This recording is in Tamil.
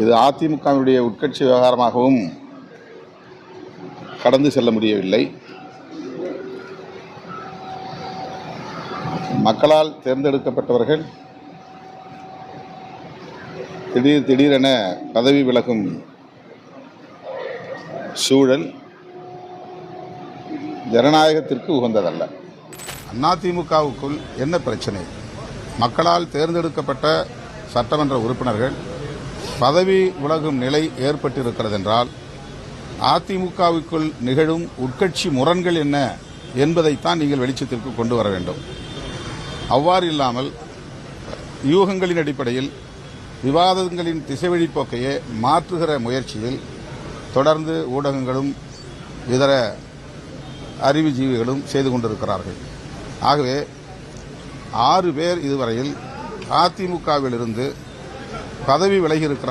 இது அதிமுகவினுடைய உட்கட்சி விவகாரமாகவும் கடந்து செல்ல முடியவில்லை. மக்களால் தேர்ந்தெடுக்கப்பட்டவர்கள் திடீரென பதவி விலகும் சூழல் ஜனநாயகத்திற்கு உகந்ததல்ல. அதிமுகவுக்குள் என்ன பிரச்சனை? மக்களால் தேர்ந்தெடுக்கப்பட்ட சட்டமன்ற உறுப்பினர்கள் பதவி விலகும் நிலை ஏற்பட்டிருக்கிறது என்றால் அதிமுகவுக்குள் நிகழும் உட்கட்சி முரண்கள் என்ன என்பதைத்தான் நீங்கள் வெளிச்சத்திற்கு கொண்டு வர வேண்டும். அவ்வாறு இல்லாமல் யூகங்களின் அடிப்படையில் விவாதங்களின் திசைவழிப்போக்கையே மாற்றுகிற முயற்சியில் தொடர்ந்து ஊடகங்களும் இதர அறிவுஜீவிகளும் செய்து கொண்டிருக்கிறார்கள். ஆகவே 6 பேர் இதுவரையில் அதிமுகவிலிருந்து பதவி விலகியிருக்கிறார்.